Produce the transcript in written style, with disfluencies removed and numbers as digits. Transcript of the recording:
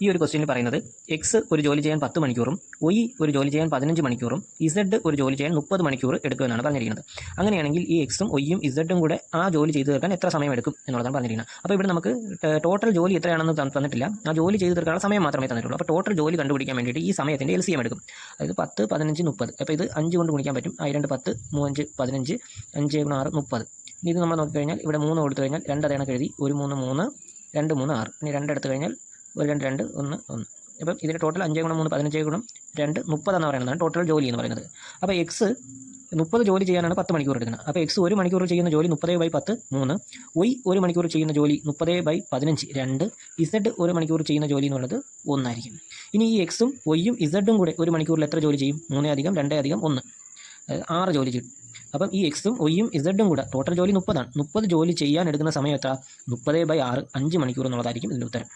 ഈ ഒരു ക്വസ്റ്റ്യനിൽ പറയുന്നത് എക്സ് ഒരു ജോലി ചെയ്യാൻ 10 മണിക്കൂറും വൈ ഒരു ജോലി ചെയ്യാൻ 15 മണിക്കൂറും ഇസഡ് ഒരു ജോലി ചെയ്യാൻ 30 മണിക്കൂർ എടുക്കുമെന്നാണ് പറഞ്ഞിരിക്കുന്നത്. അങ്ങനെയാണെങ്കിൽ ഈ എക്സും വൈയും ഇസഡും കൂടെ ആ ജോലി ചെയ്തു തീർക്കാൻ എത്ര സമയം എടുക്കും എന്നുള്ളതാണ് പറഞ്ഞിരിക്കുന്നത്. അപ്പോൾ ഇവിടെ നമുക്ക് ടോട്ടൽ ജോലി എത്രയാണെന്ന് തന്നിട്ടില്ല, ആ ജോലി ചെയ്തു തീർക്കാനുള്ള സമയം മാത്രമേ തന്നിട്ടുള്ളൂ. അപ്പോൾ ടോട്ടൽ ജോലി കണ്ടുപിടിക്കാൻ വേണ്ടിയിട്ട് ഈ സമയത്തിൻ്റെ LCM എടുക്കും. അതായത് 10, 15, 30. അപ്പോൾ ഇത് 5 കൊണ്ട് ഗുണിക്കാൻ പറ്റും. 2 10, 3 5 15, 5 × 6 30. ഇനി ഇത് നമ്മൾ നോക്കിക്കഴിഞ്ഞാൽ ഇവിടെ 3 കൊടുത്തു കഴിഞ്ഞാൽ 2 അതേണക്ക് എഴുതി, 1 3 3, 2 3 6. ഇനി 2 എടുത്തു കഴിഞ്ഞാൽ 1 2 2 1 1. അപ്പം ഇതിൻ്റെ ടോട്ടൽ 5 × 3 15 × 2 30 എന്ന് പറയുന്നതാണ് ടോട്ടൽ ജോലി എന്ന് പറയുന്നത്. അപ്പോൾ എക്സ് 30 ജോലി ചെയ്യാനാണ് 10 മണിക്കൂർ എടുക്കുന്നത്. അപ്പോൾ എക്സ് 1 മണിക്കൂർ ചെയ്യുന്ന ജോലി 30/10 3, വൈ 1 മണിക്കൂർ ചെയ്യുന്ന ജോലി 30/15 2, ഇസഡ് 1 മണിക്കൂർ ചെയ്യുന്ന ജോലി എന്നുള്ളത് 1 ആയിരിക്കും. ഇനി ഈ എക്സും വൈയും ഇസഡും കൂടെ 1 മണിക്കൂറിൽ എത്ര ജോലി ചെയ്യും? 3 + 2 + 1, 6 ജോലി ചെയ്യും. അപ്പം ഈ എക്സും വൈയും ഇസഡും കൂടെ ടോട്ടൽ ജോലി 30 ആണ്. 30 ജോലി ചെയ്യാൻ എടുക്കുന്ന സമയം എത്ര? 30/6, 5 മണിക്കൂർ എന്നുള്ളതായിരിക്കും ഇതിൻ്റെ ഉത്തരം.